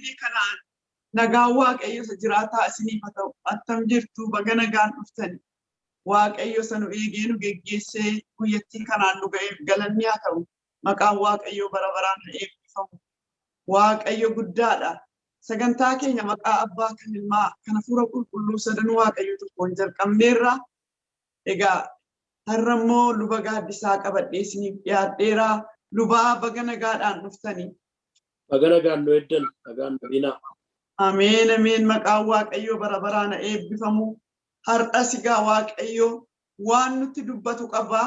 TV kanaan nagaa Waaqayyo isa jiraataa isiniif haa ta'u. Attam jirtu baga nagaan dhuftani. Waaqayyo sanu eegee nu geggeessee guyyattii kanaan nu ga'eef galanni haa ta'u. Maqaan Waaqayyo bara baraan haa eebbifamu. Waaqayyo guddaadha. Sagantaa keenya maqaa Abbaa kan Ilmaa kan Hafuura Qulqulluu sadanuu Waaqayyo tokkoon jalqabneerra. Egaa har'ammoo luba gaaddisaa qabadhee isiniif dhiyaadheera. Lubaa baga nagaadhaan dhuftani. Baga nagaan nu eddan nagaan nu Ameen ameen maqaan Waaqayyo bara baraan haa eebbifamu. Har'as egaa Waaqayyo waan nutti dubbatu qaba.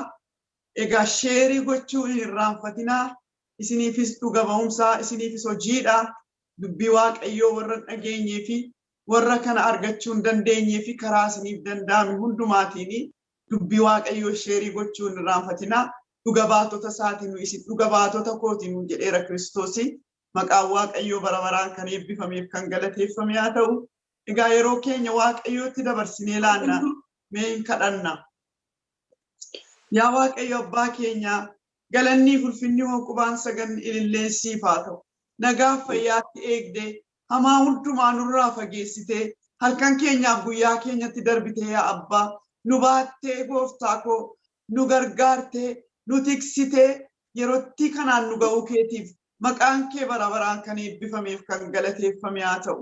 Egaa sheerii gochuu hin irraanfatinaa. Isiniifis dhuga ba'umsaa, isiniifis hojiidha. Dubbii Waaqayyo warra dhageenyee fi warra kana argachuu hin dandeenyee fi karaa isiniif danda'ame hundumaatiin dubbii Waaqayyo sheerii gochuu hin irraanfatinaa. Dhuga baatota isaatiin isin dhuga baatota kootiin jedheera Kiristoos. Maqaan Waaqayyo bara baraan kan eebbifameef kan galateeffame haa ta'u. Egaa yeroo keenya Waaqayyootti dabarsinee laanna mee hin kadhanna. Yaa Waaqayyo abbaa keenya galanni ulfinni hoqubaan saganni ilillee siif haa ta'u. Nagaa fayyaatti eegdee hamaa hundumaa nurraa fageessitee halkan keenyaaf guyyaa keenyatti darbitee yaa abbaa nu baattee gooftaa koo nu gargaartee nu tiksitee yerootti kanaan nu ga'uu keetiif maqaan kee bara baraan kan eebbifameef kan galateeffame haa ta'u.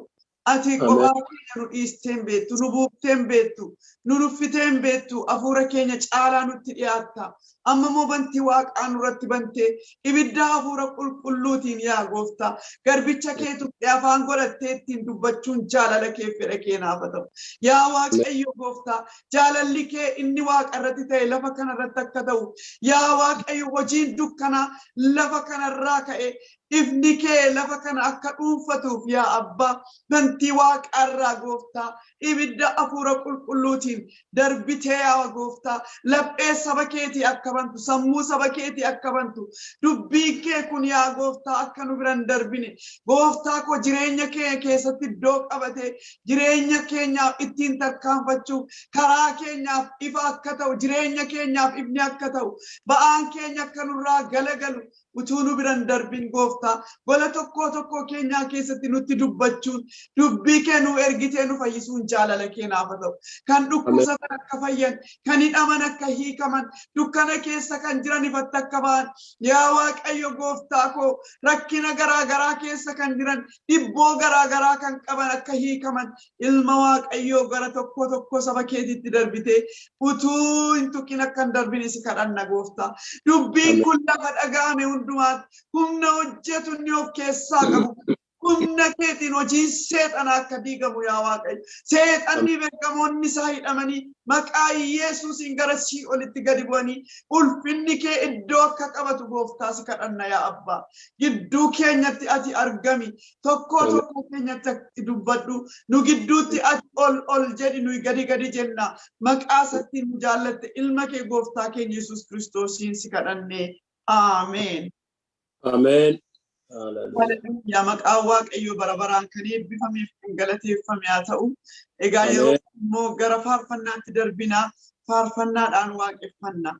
Ati qophaa keenya nu dhiisteen beektu, nu buufteen beektu, nu nuffiteen beektu, hafuura keenya caalaa nutti dhiyaatta. Amma moo bantii Waaqaa nurratti bantee ibidda hafuura qulqulluutiin yaa gooftaa garbicha keetu afaan godhattee ittiin dubbachuun jaalala kee fedha kee naaf haa ta'u. Yaa Waaqayyo gooftaa jaalalli kee inni Waaqa irratti ta'e lafa kanarratti akka ta'u. Yaa Waaqayyo hojiin dukkanaa lafa kanarraa ka'e ifni kee lafa kana akka dhuunfatuuf yaa abbaa bantii Waaqarraa gooftaa ibidda hafuura qulqulluutiin darbitee yaa gooftaa laphee saba keetii akka bantu sammuu saba keetii akka bantu dubbiin kee kun yaa gooftaa akka nu biran darbine gooftaa koo jireenya kee keessatti iddoo qabate jireenya keenyaaf ittiin tarkaanfachuuf karaa keenyaaf ifa akka ta'u jireenya keenyaaf ifni akka ta'u ba'aan keenya akka nurraa galagalu utuu nu biran darbin gooftaa gola tokko keenyaa keessatti nutti dubbachuun dubbii kee nu ergitee nu fayyisuun jaalala kee naaf haa ta'u. Kan dhukkubsatan akka fayyan, kan hidhaman akka hiikaman, dukkana keessa kan jiran ifatti akka ba'an. Yaa Waaqayyo gooftaa koo rakkina garaa keessa kan jiran dhibboo garaa kan qaban akka hiikaman. Ilma Waaqayyo gara tokko saba keetitti darbitee utuu hin tuqin akka hin darbine si kadhanna gooftaa. Dubbiin kun lafa dhaga'ame hundumaatti humna hojjetu inni of keessaa qabu. Humna keetiin hojiin seexanaa akka diigamu yaa Waaqayyo. Seexanni beekamoonni isaa hidhamanii maqaa Yesuusiin gara Sii'oolitti gadi bu'anii ulfinni kee iddoo akka qabatu gooftaa si kadhanna yaa abbaa. Gidduu keenyatti ati argami. Tokko keenyatti ati dubbadhu. Nu gidduutti ati ol jedhi nuyi gadi jenna. Maqaa isaatiin nu jaallatte ilma kee gooftaa keenya Yesuus Kiristoosiin si kadhanne. Ameen. Ameen. Yaa maqaan Waaqayyo bara baraan kan eebbifameef kan galateeffame haa ta'u. Egaa yeroo immoo gara faarfannaatti darbinaa faarfannaadhaan waaqeffanna.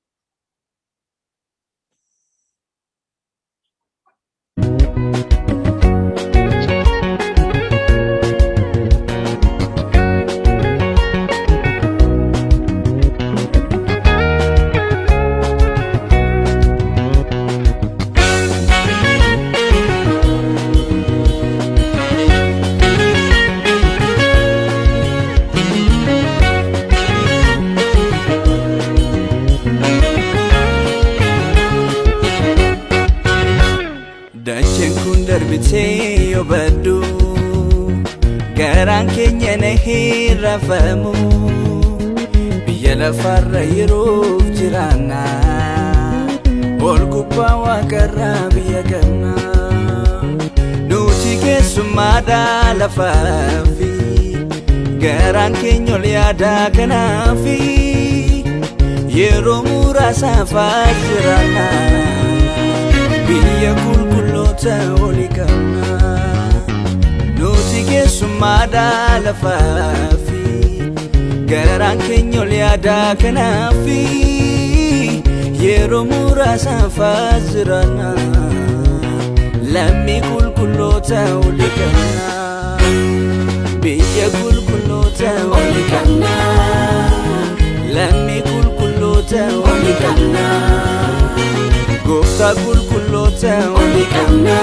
Darbitee yoo baddu garaan keenya na hin rafamu biyya lafarra yeroof jiraanna ol gubbaa Waaqarraa biyya qabna nuti keessummaadhaa lafaafi garaan keenya ol yaadaa kanaafi yeroo muraasaaf jiraanna biyya qulqulloota olii qabna nuti keessummaadhaa lafaafi garaan keenya ol yaadaa kanaafi yeroo muraasaaf jiraanna lammii qulqulloota oli qabna biyya qulqulloota oli qabna lammii qulqulloota oli qabna gooftaa qulqulloota oli qabna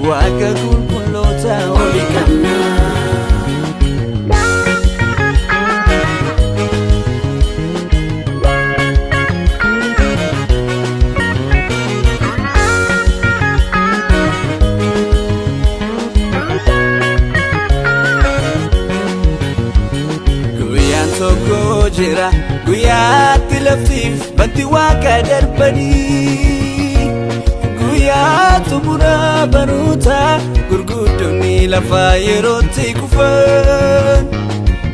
waaqa qulqulloota oli qabna. Jira guyyaatti laftiif banti waaqa darbanii guyyaa xumura baroota gurguddoonni lafaa yerootti kufan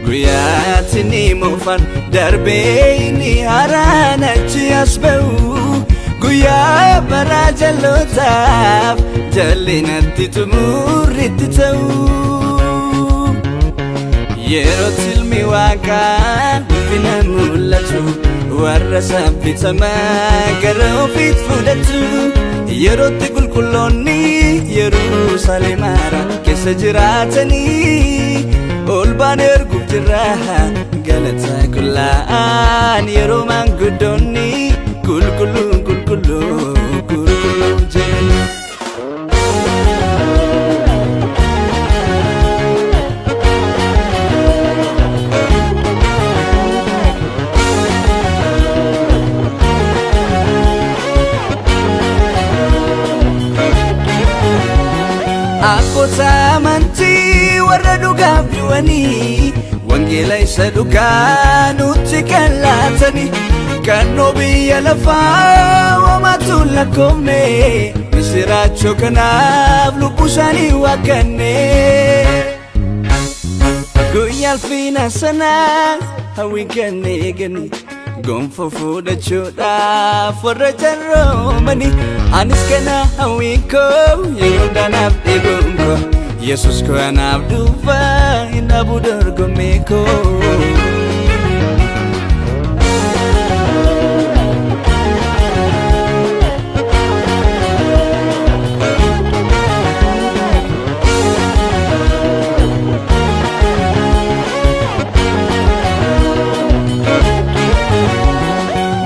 guyyaatti ni moofan darbee inni haaraan achi as ba'u guyyaa bara jalootaaf jallinatti xumurritti ta'u yerootti ilmi waaqaa ulfina mul'atu warra saffitamaa gara ofiitti fudhatu yerootti qulqulloonni Yerusaalem keessa jiraatanii ol baan erguuf jirra galata kullaan yeroo maanguddoonni qulqulluun qulqulluu qulqulluu jedhan. Akkota amantii warra dhugaaf du'anii wangeela isa dhugaa nutti kan laatanii kannoo biyya lafaa homaatu lakkoofne misiraachoo kanaaf lubbuu isaanii waaqanne guyyaa ulfina sanaa hawwii ganne eeganii gonfoo fudhachuudhaaf warra jarroomanii anis kana hawwii koo yeroo danaaf dheebuun koo Yesus koo anaaf dhufa hin dhabu dorgommee koo.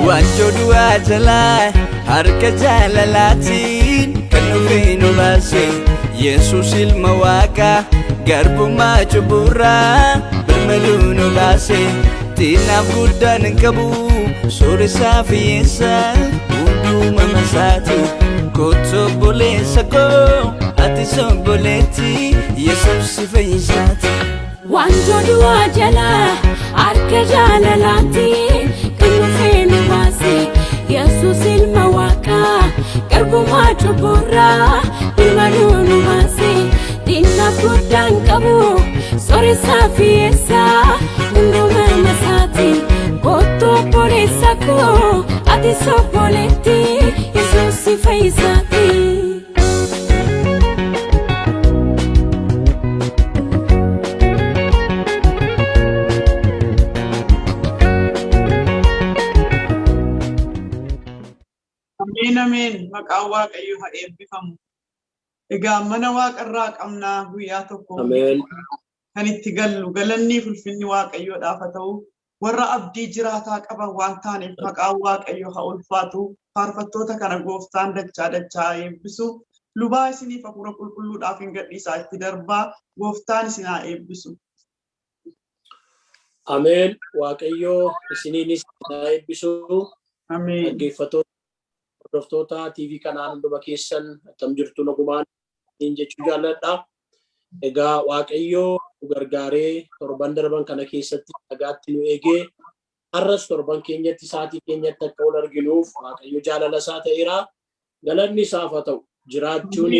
Wanjoo du'aa jalaa harka jaalalaatiin kan dhufee nu baase Yesus ilma waaqaa garbummaa cubburraa birmaduu nu baase xiinnaaf guddaan hin qabu sooressaa fiyyeessaa hunduma masaati kottu obboleessa koo ati obboleetti Yesus si fayyisaati. Wanjoo du'aa jalaa harka jaalalaatiin kan dhufee nu baase Yesus ilma waaqaa garbummaa cubburraa birmaduu nu baase xiinnaaf guddaan qabu sooressaa fiyyeessaa hunduma masaati kottu obboleessa koo ati obboleetti Yesus si fayyisaati. Ameen maqaan Waaqayyoo haa eebbifamu. Egaa mana waaqarraa qabnaa guyyaa tokko kan itti gallu galanni ulfinni Waaqayyoodhaaf haa ta'u warra abdii jiraataa qaban waan taaneef maqaan Waaqayyoo haa ulfaatu faarfattoota kana gooftaan dachaa dachaa eebbisu lubaa isiniif hafuura qulqulluudhaaf hin gadhiisaa itti darbaa gooftaan isin haa eebbisu. Ameen Waaqayyoo isiniinis haa eebbisu. Ameen. Dhaggeeffattoota hordoftoota TV kanaan hunduma keessan attam jirtu nagumaan jechuu jaalladha. Egaa Waaqayyoo nu gargaaree torban darban kana keessatti nagaatti nu eegee har'as torban keenyatti saatii keenyatti akka ol arginuuf Waaqayyo jaalala isaa ta'eera. Galanni isaaf haa ta'u. Jiraachuun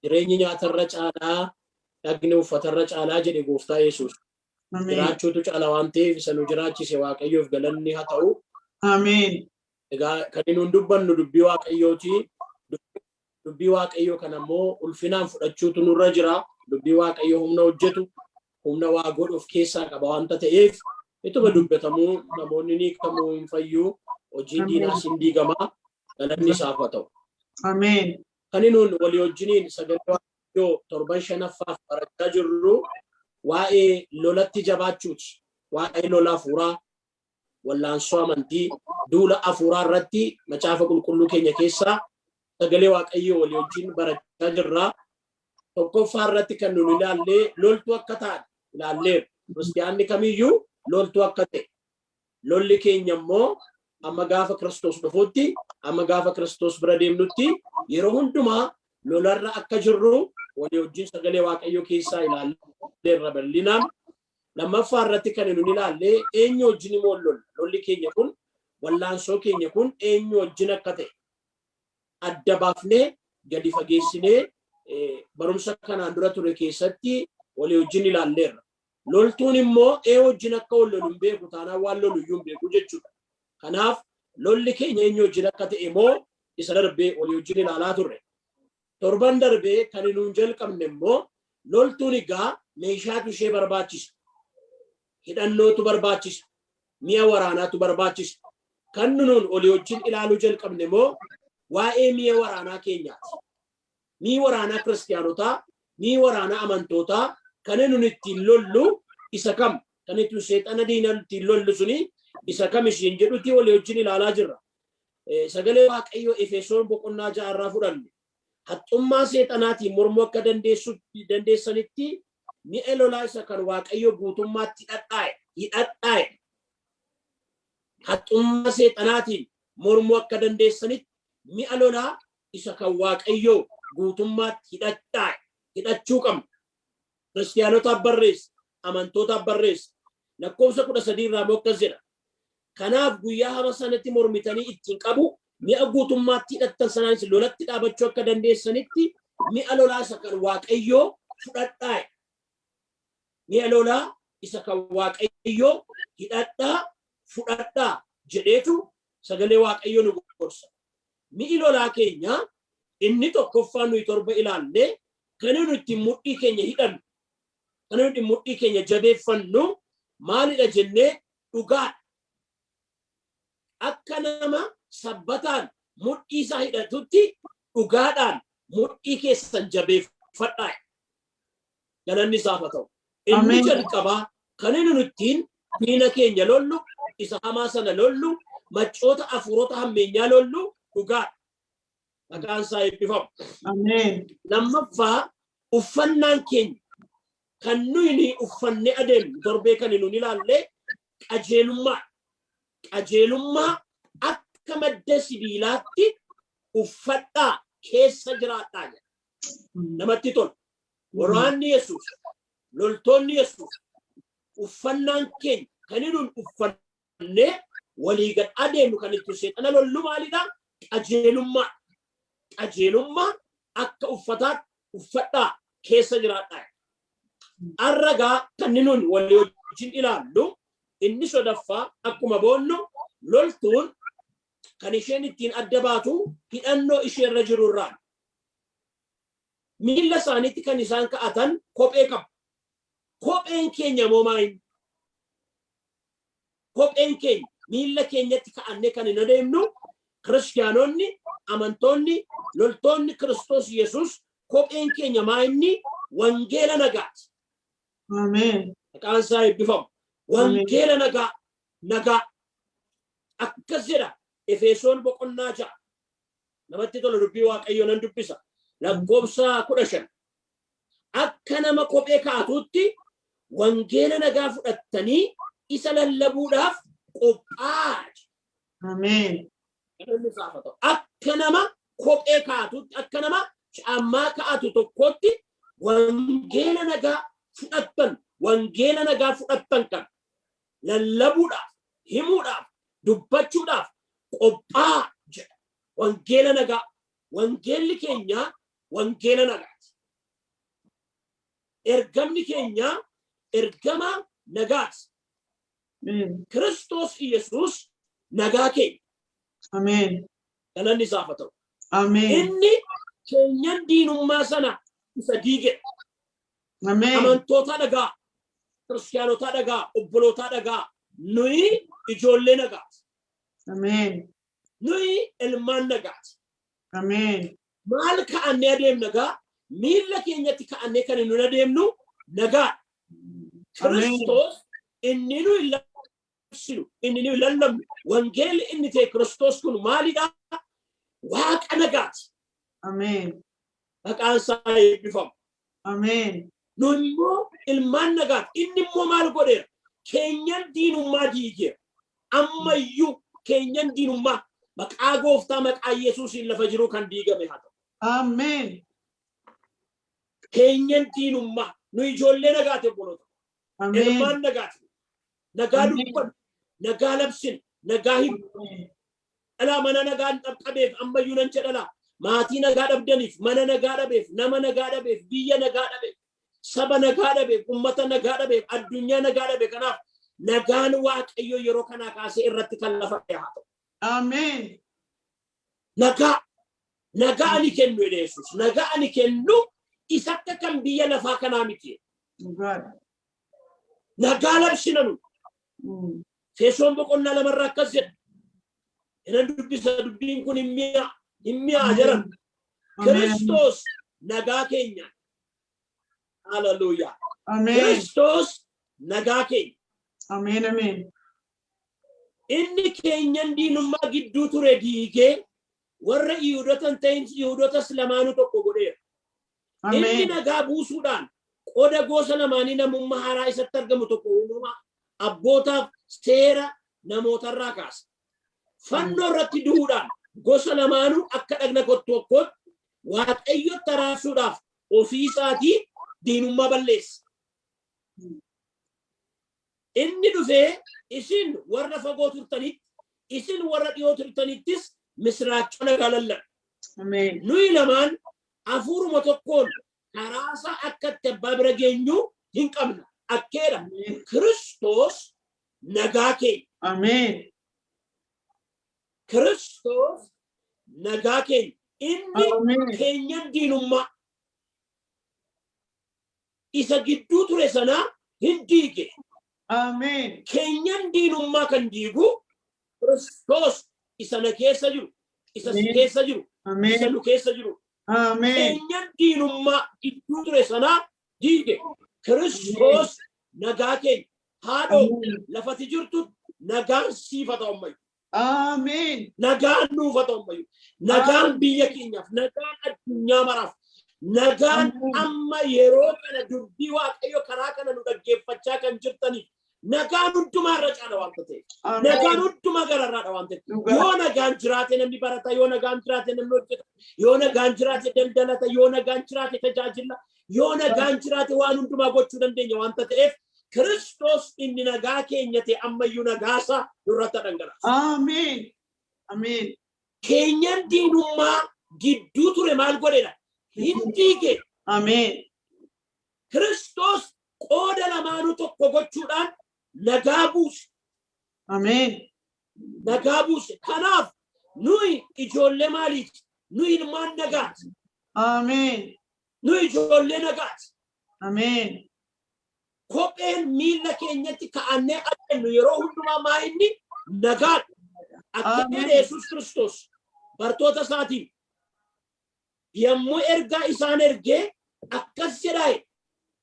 jireenyi nyaatarra caalaa dhagni uffatarra caalaa jedhe gooftaa Yesuus. Jiraachuutu caala waan ta'eef isa nu jiraachise Waaqayyoof galanni haa ta'u. Ameen. Egaa kan nuun dubbannu dubbii Waaqayyooti. Dubbii Waaqayyoo kana immoo ulfinaan fudhachuutu nurra jira. Dubbii Waaqayyoo humna hojjetu, humna waa godhuuf keessaa qaba waanta ta'eef ituma dubbatamuu namoonni ni kamuu hin fayyuu hojiin diinaas hin diigamaa. Galanni isaaf haa ta'u. Ameen. kaninuun walii wajjiniin sagalee waaqayyoo torban shanaffaaf barachaa jirru waa'ee lolatti jabaachuuti. Waa'ee lola hafuuraa, wallaansoo amantii, duula hafuuraa irratti macaafa qulqulluu keenya keessaa sagalee waaqayyoo walii wajjin barachaa jirra. Tokkoffaa irratti kan nuyi ilaallee loltuu akka ta'an ilaalleerra. Kiristaanni kamiyyuu loltuu akka ta'e. Lolli keenya immoo amma gaafa Kiristoos dhufuutti, amma gaafa Kiristoos bira deemnutti yeroo hundumaa lolarra akka jirru walii wajjin sagalee waaqayyoo keessaa ilaalleerra bal'inaan. Lammaffaa irratti kan nuyi ilaallee eenyu wajjin immoo lolli keenya kun, wallaansoo keenya kun eenyu wajjin akka ta'e adda baafnee gadi fageessinee barumsa kanaan dura ture keessatti walii wajjin ilaalleerra. Loltuun immoo wajjin akka wal lolu hin beeku taanaan waan lolu iyyuu hin beeku jechuudha. Kanaaf lolli keenya eenyu wajjin akka ta'e immoo isa darbee walii wajjin ilaalaa turre. Torban darbee kan nuun jalqabne immoo loltuun egaa meeshaatu ishee barbaachisa. Hidhannootu barbaachisa. Mi'a waraanaatu barbaachisa. Kan nuun walii wajjin ilaaluu jalqabne immoo waa'ee mi'a waraanaa keenyaati. Mi'i waraanaa kiristaanotaa, mi'i waraanaa amantootaa kan nuun ittiin lollu isa kam? Kan ittiin seexana diinaa ittiin lollu suni isa kam isheen jedhutti walii wajjin ilaalaa jirra. Sagalee waaqayyoo Efesoon boqonnaa 6 irraa fudhanne. Haxxummaa seexanaatiin mormuu akka dandeessanitti mi'a lolaa isa kan waaqayyoo guutummaatti hidhadhaa'e. Haxxummaa seexanaatiin mormuu akka dandeessanitti mi'a lolaa isa kan waaqayyoo guutummaatti hidhachuu qabna. Kiristaanotaaf barreessa, amantootaaf barreessa. Lakkoofsa 13 irraa akkas jedha. Kanaaf guyyaa hama sanatti mormitanii ittiin qabu mi'a guutummaatti hidhattan sanaanis lolatti dhaabachuu akka dandeessanitti mi'a lolaa isa kan waaqayyoo fudhadhaa. Mi'a lolaa isa kan waaqayyoo fudhadhaa jedheetu sagalee waaqayyoo nu gorsa. Mi'i lolaa keenya inni tokkoffaa nuyi torba ilaalle kan nuyi ittiin mudhii keenya hidhannu, kan nuyi ittiin mudhii keenya jabeeffannu maalidha jennee dhugaa. Akka nama sabbataan mudhii isaa hidhatutti dhugaadhaan mudhii keessan jabeeffadhaa. Galanni isaaf haa ta'u. Inni jalqabaa kan nuyi ittiin diina keenya lollu, isa hamaa sana lollu, machoota hafuurota hammeenyaa lollu dhugaadha. Maqaan isaa eebbifamu. Lammaffaa uffannaan keenya kan nuyi uffannee adeemnu torbee kan nuyi ilaalle qajeelummaa. Qajeelummaa akka madda sibiilaatti uffadhaa keessa jiraadhaa. Namatti tolu. Waraanni Yesuus, loltoonni Yesuus uffannaan keenya kan nuyi uffannee walii gad adeemnu kan itti seexana lollu maalidha? Qajeelummaa. Qajeelummaa akka uffataatti uffadhaa keessa jiraadhaa. Arragaa kan nuyi walii wajjin ilaallu inni sodaffaa akkuma boonnu loltuun kan isheen ittiin adda baatu hidhannoo isheerra jiru irraan. Miilla isaaniitti kan isaan ka'atan kophee qabu. Kopheen keenya moo maali? Kopheen keenya miilla keenyatti ka'annee kan hin adeemnu kiristaanonni, amantoonni, loltoonni Kiristoos Yesuus kopheen keenya maali? Wangeela nagaati. Ameen. Maqaan isaa eebbifamu. Wangeela nagaa akkas jedha Efesoon boqonnaa 6. Namatti tola dubbii waaqayyoo nan dubbisa. Lakkoofsa 15. Akka nama kophee kaatuutti wangeela nagaa fudhattanii isa lallabuudhaaf qophaa'aa. Ameen. Akka nama kophee kaatuutti, akka nama caammaa kaatu tokkotti wangeela nagaa fudhattan kan lallabuudhaaf, himuudhaaf, dubbachuudhaaf qophaa'aa jedha. Wangeela nagaa. Wangeelli keenya wangeela nagaati. Ergamni keenya ergama nagaati. Kiristoos Yesuus nagaa keenya. Ameen. Galanni isaaf haa ta'u. Ameen. Inni keenyan diinummaa sana isa diigedha. Ameen. Amantoota nagaa, kiristaanotaa nagaa, obbolootaa nagaa, nuyi ijoollee nagaati. Ameen. Nuyi ilmaan nagaati. Ameen. maal ka'annee adeemna gaa miilla keenyatti ka'annee kan nu adeemnu nagaa Kiristoos inni nu labsinu inni nu lallabnu wangeelli inni ta'e Kiristoos kun maalidha waaqa nagaati. Ameen. Maqaan isaa eebbifamu. Ameen. Nu immoo ilmaan nagaati. Inni immoo maal godheera? Keenyan diinummaa diigeera. Ammayyuu keenyan diinummaa maqaa gooftaa maqaa Yesuusiin lafa jiru kan diigame haa ta'u. Ameen. Keenyan diinummaa nu ijoollee nagaati obboloota. Ameen. Ilmaan nagaati. Nagaa dubbannu, nagaa labsinu, nagaa himu. Dhalaa mana nagaa dhabeef ammayyuu nan jedhala. Maatii nagaa dhabdaniif, mana nagaa dhabeef, nama nagaa dhabeef, biyya nagaa dhabeef, saba nagaa dhabeef, ummata nagaa dhabeef, addunyaa nagaa dhabeef. Kanaaf nagaan Waaqayyoo yeroo kanaa kaasee irratti kan lafa haa ta'u. Ameen. Nagaa ani kennu Yesuus. Nagaa ani kennu isa akka kan biyya lafaa kanaa miti. Nagaa labsina nu. Feesoon boqonnaa lamarraa akkas jedha. Inni dubbisa dubbiin kun himmiyaa jiran. Kiristoos nagaa keenya. Hallelujah. Kiristoos nagaa keenya. Ameen. Ameen. Inni keenyan diinummaa gidduu ture diigee warra Yihuudotan ta'in Yihuudotas lamaanuu tokko godheera. Inni nagaa buusuudhaan qooda gosa lamaanii namummaa haaraa isatti argamu tokko uumamaa abbootaaf seera namootarraa kaasa. Fannoo irratti du'uudhaan gosa lamaanuu akka dhagna tokkotti Waaqayyotti araarsuudhaaf ofii isaatii diinummaa balleessa. Inni dhufee isin warra fagoo turtanitti isin warra dhiyoo turtanittis misraachoo nagaa lallabe. Nuyi lamaan hafuuruma tokkoon karaasaa akka itti abbaa bira geenyu hin qabna. Akkeedha Kiristoos nagaa keenya. Ameen. Kiristoos nagaa keenya. Inni keenyan diinummaa isa gidduu ture sanaa hin diige. Ameen. Keenyan diinummaa kan diigu Kiristoos isa na keessa jiru, isa si keessa jiru, isa nu keessa jiru. Keenyan diinummaa gidduu ture sanaa diige. Kiristoos nagaa keenya. Haadhoo lafati jirtu nagaan siif haa ta'u ammayyu. Ameen. Nagaan nuuf haa ta'u ammayyu. Nagaan biyya keenyaaf, nagaan addunyaa maraaf, nagaan amma yeroo kana dubbii Waaqayyo karaa kana nu dhaggeeffachaa kan jirtaniif nagaan hundumaa irra caala waan ta'eef. Nagaan hundumaa gararraadha waan ta'eef. Yoo nagaan jiraate namni barata, yoo nagaan jiraate namni hojjeta, yoo nagaan jiraate daldalata, yoo nagaan jiraate tajaajila, yoo nagaan jiraate waan hundumaa gochuu dandeenya waan ta'eef Kiristoos inni nagaa keenya ta'e ammayyuu nagaasaa nurratti dhangalaasa. Ameen. Ameen. Keenyan diinummaa gidduu ture maal godheedha? Hin diige. Ameen. Kiristoos qooda lamaanuu tokko gochuudhaan nagaa buuse. Ameen. Nagaa buuse. Kanaaf nuyi ijoollee maaliiti? Nuyi ilmaan nagaati. Ameen. Nuyi ijoollee nagaati. Ameen. Kopheen miilla keenyatti ka'annee adeemnu yeroo hundumaa maa inni nagaadha. Akka Yesuus Kiristoos bartoota isaatiin yommuu ergaa isaan ergee akkas jedhaa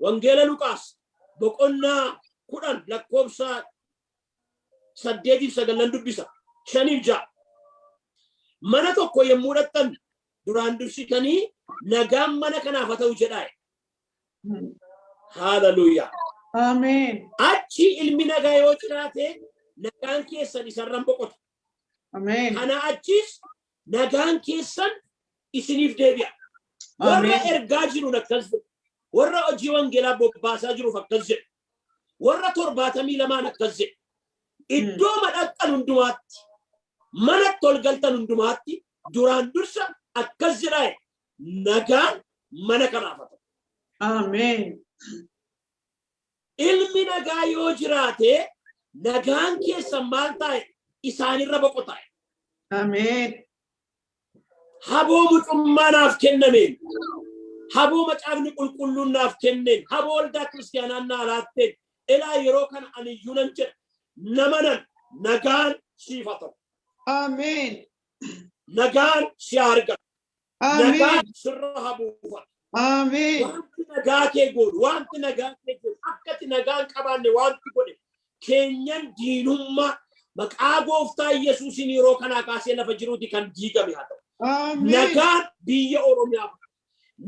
wangeela Luqaas boqonnaa 10 lakkoofsa 8-9 dubbisa 5-6 mana tokko yommuu dhaqxan duraan dursitanii nagaan mana kanaaf haa ta'u jedhaa. Hallelujah. Ameen. Achi ilmi nagaa yoo jiraate nagaan keessan isarran boqota. Ameen. Kana achis nagaan keessan isiniif deebi'a. Warra ergaa jiru akkas jedhu. Warra hojii wangeelaa bobbaasaa jiruuf akkas jedhu. Warra 72 akkas jedhu. Iddoo madaqxan hundumaatti manatti ol galtan hundumaatti duraan dursa akkas jedhaa nagaan mana kanaaf haa ta'u. Ameen. Ilmi nagaa yoo jiraate nagaan keessan maal ta'e isaanirra boqota. Ameen. Haboo mucummaa naaf kennameen, haboo macaafni qulqulluun naaf kenneen, haboo waldaa kiristaanaa naa laatteen ilaa yeroo kana ani iyyuu nan jedha namanan nagaan siif haa ta'u. Ameen. Nagaan si argatu. nagaan sirra habuufatu. Wanti nagaa kee godhu, wanti nagaa kee godhu, akkati nagaan qabaanne wanti godhe keenyan diinummaa maqaa gooftaa Yesuusin yeroo kanaa kaasee lafa jiruuti kan diigame haa ta'u. Nagaan biyya Oromiyaaf,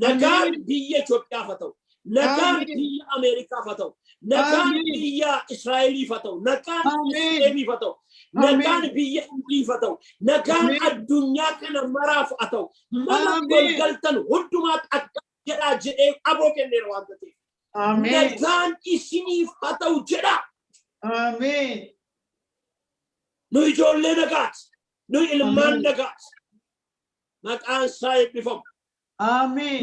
nagaan biyya Itoophiyaaf haa ta'u, nagaan biyya Ameerikaaf haa ta'u, nagaan biyya Israa'eliif haa ta'u, nagaan Isreeliif haa ta'u, nagaan biyya Indiif haa ta'u, nagaan addunyaa kana maraaf haa ta'u, mana golgaltan hundumaatti akka jedhaa jedhee aboo kenneera waan ta'eef. Nagaan isiniif haa ta'u jedha. Nu ijoollee nagaati, nu ilmaan nagaati. Maqaan isaa eebbifamu.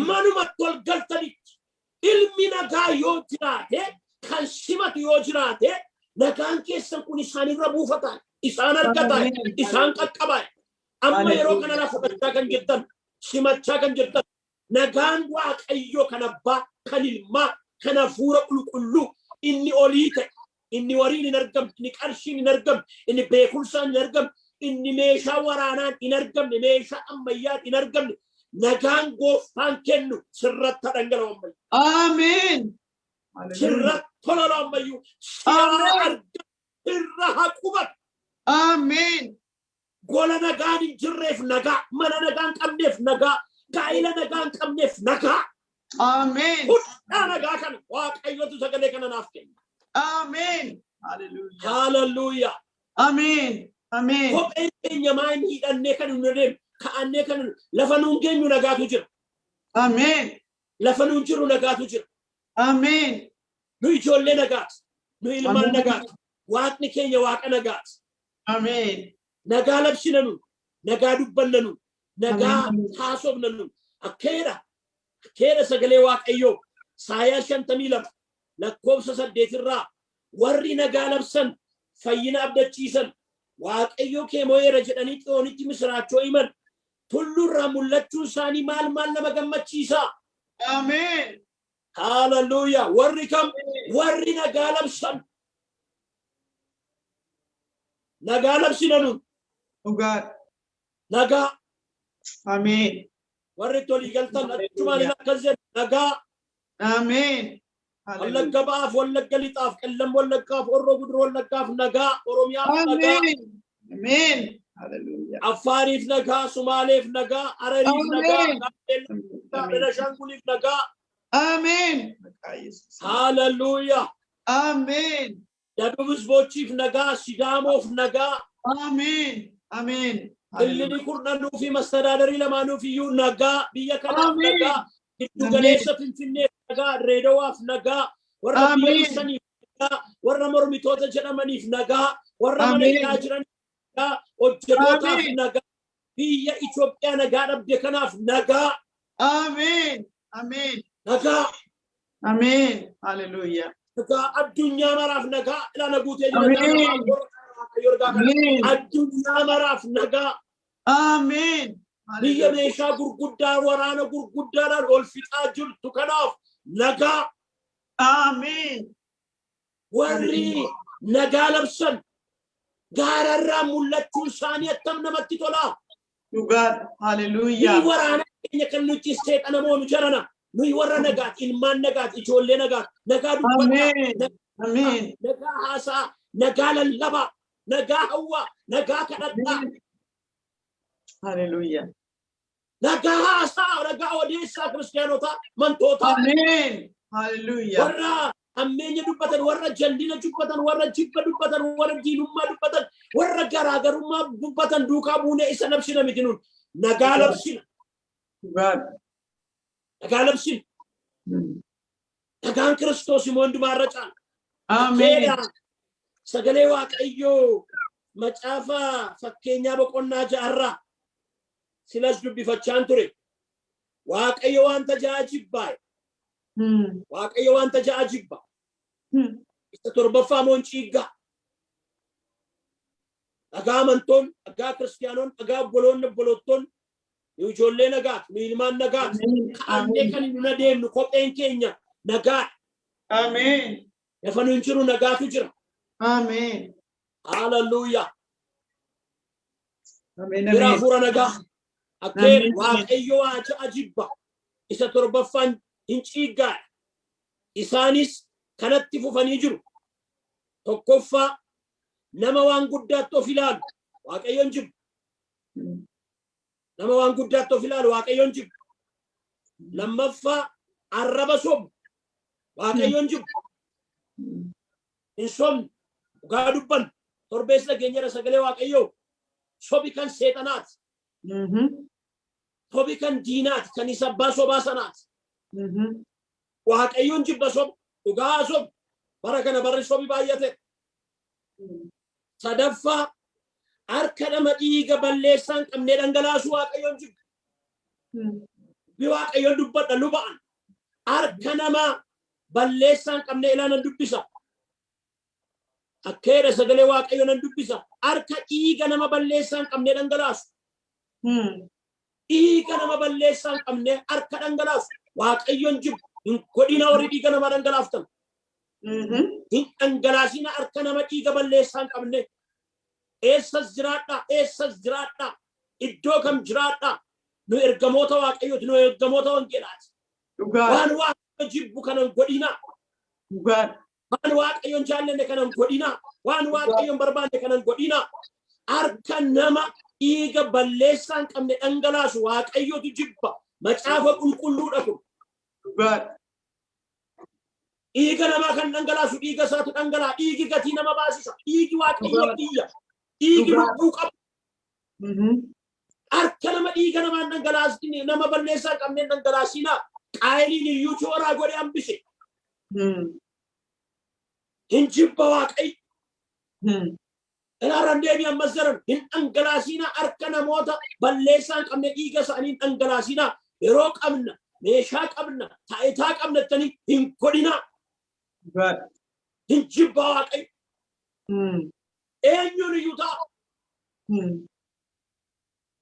Manuma golgaltanitti ilmi nagaa yoo jiraate, kan simatu yoo jiraate, nagaan keessan kun isaanirra buufataan, isaan argataan, isaan qaqqabaan. Amma yeroo kana lafa fudhachaa kan jirtan, simachaa kan jirtan, nagaan Waaqayyoo kan Abbaa, kan Ilmaa, kan Hafuura Qulqulluu inni olii ta'e, inni wariin hin argamne, inni qarshiin hin argamne, inni beekumsaan hin argamne, inni meeshaa waraanaan hin argamne, meeshaa ammayyaan hin argamne, nagaan gooftaan kennu sirratti dhangala'u ammayyu. Ameen. Sirratti tololu ammayyu. Sirra argamu, sirra haqubatu. Ameen. Gola nagaan hin jirreef nagaa, mana nagaan qabneef nagaa, gaa'ila nagaan qabneef nagaa. Ameen. Hudhaa nagaa kana Waaqayyotu sagalee kana naaf kenna. Ameen. Hallelujah. Hallelujah. Ameen. Ameen. Kopheen keenya maan hidhannee kan hin deemne, ka'annee kan lafa nuun geenyu nagaatu jira. Ameen. Lafa nuun jiru nagaatu jira. Ameen. Nu ijoollee nagaati, nu ilmaan nagaati, Waaqni keenya Waaqa nagaati. Ameen. Nagaa labsina nu, nagaa dubbanna nu, nagaa haasofna nu. Akkeedha sagalee Waaqayyoo Isaayaas 52 lakkoofsa 8 irraa warri nagaa labsan fayyina abdachiisan Waaqayyoo kee moo'eera jedhanii Xiyoonitti misiraachoo himan tullurraa mul'achuun isaanii maal nama gammachiisa. Ameen. Hallelujah. Warri kam? Warri nagaa labsan. Nagaa labsina nu. Dhugaa. Nagaa. Ameen. Warri tolii galtan achumaan akkas jedhu nagaa. Ameen. Wallagga ba'aaf, wallagga lixaaf, qellam wallaggaaf, Horroo Guduruu wallaggaaf nagaa, Oromiyaaf nagaa. Ameen. Hallelujah. Affaariif nagaa, Sumaaleef nagaa, Harariif nagaa, Benashanguliif nagaa. Ameen. Hallelujah. Ameen. Dabub Hizbochiif nagaa, Sidaamof nagaa. Ameen. Ameen. Illini kurnanuu fi mastadaadarii lamaanuu iyyuu nagaa, biyya kanaaf nagaa, giddu galeessa Finfinneef nagaa, Reedowaaf nagaa, warra biyya ibsaniif nagaa, warra mormitoota jedhamaniif nagaa, warra mana hidhaa jiraniif nagaa, hojjetootaaf nagaa, biyya Itoophiyaa nagaa dhabde kanaaf nagaa. Ameen. Ameen. Nagaa. Ameen. Hallelujah. Nagaa addunyaa maraaf nagaa ilaana guutee Ameen. addunyaa maraaf nagaa. Ameen. Biyya meeshaa gurguddaa waraana gurguddaadhaan ol fixaa jirtu kanaaf nagaa. Ameen. Warri nagaa labsan gaararraa mul'achuun isaanii attam namatti tola. Dhugaa. Hallelujah. Ni waraana keenya kan nuti seexana moonu jarana. Nuyi warra nagaati, ilmaan nagaati, ijoollee nagaati, nagaa dubbadhaa, Ameen. nagaa haasaa, nagaa lallabaa, nagaa hawwaa, nagaa kadhadhaa. Hallelujah. Nagaa haasaa, nagaa odeessaa kiristaanotaa, mantootaa. Ameen. Hallelujah. Warra ammeenya dubbatan, warra jallina dubbatan, warra jibba dubbatan, warra diinummaa dubbatan, warra garaagarummaa dubbatan duukaa buunee isa labsina miti nuun. Nagaa labsina. Nagaa labsina. Nagaan Kiristoos immoo hundumaarra caala. Ameen. Sagalee Waaqayyoo macaafa fakkeenyaa boqonnaa 6 silas dubbifachaan ture. Waaqayyo wanta jaajibaa. Waaqayyo wanta jaajibaa. Isa torbaffaa moonciigaa. Nagaa amantoon, nagaa kiristaanoon, nagaa obboloottoon, nu ijoollee nagaati, nu ilmaan nagaati. Kaannee kan nu adeemnu kopheen keenya nagaa. Ameen. Lafa nuun jiru nagaatu jira. Ameen. Hallelujah. Ameen. Bira hafuura nagaa. Akkeen waaqayyo waacha ajibba. Isa torbaffaan hin ciiggaa. Isaanis kanatti fufanii jiru. Tokkoffaa nama waan guddaatti of ilaalu waaqayyoon jibbu. Nama waan guddaatti of ilaalu waaqayyoon jibbu. Lammaffaa arraba sobu waaqayyoon jibbu. Hin sobne dhugaa dubbannu torbeessa keenyarra sagalee waaqayyoo sobi kan seexanaati. Sobi kan diinaati kan isa abbaa sobaa sanaati. Waaqayyoon jibba sobu dhugaa sobu bara kana barri sobi baay'ate. Sadaffaa harka nama dhiiga balleessaan qabnee dhangalaasu waaqayyoon jibba. Bi waaqayyoon dubbadha luba'an harka nama balleessaan qabnee ilaalan dubbisa. Akkeedha sagalee waaqayyoon nan dubbisa. Harka dhiiga nama balleessaan qabnee dhangalaasu. Dhiiga nama balleessaan qabnee harka dhangalaasu waaqayyoon jibbu. Hin godhina warri dhiiga nama dhangalaaftan. Hin dhangalaasina harka nama dhiiga balleessaan qabne. Eessas jiraadha, eessas jiraadha. Iddoo kam jiraadha. Nu ergamoota waaqayyooti, nu ergamoota wangeelaati. Waan waaqayyo jibbu kanan godhina. Waan waaqayyoon jaallanne kanan godhina. Waan waaqayyoon barbaanne kanan godhina. Harka nama dhiiga balleessaan qabne dhangalaasu waaqayyootu jibba. Macaafa qulqulluudha kun. Dhiiga namaa kan dhangalaasu dhiiga isaatu dhangalaa. Dhiigi gatii nama baasisa. Dhiigi waaqayyoo biyya. Dhiigi lubbuu qabu. Harka nama dhiiga namaan dhangalaasni nama balleessaan qabneen dhangalaasina. Qaayiliin iyyuu cooraa godhe hambise. Hin jibba waaqayyo. Ilaalan deebii ammas jiran hin dhangalaasina harka namoota balleessaan qabne dhiiga isaanii dhangalaasina. Yeroo qabna meeshaa qabna taayitaa qabnattanii hin godhina. Hin jibba waaqayyo. Eenyuun iyyuu ta'a.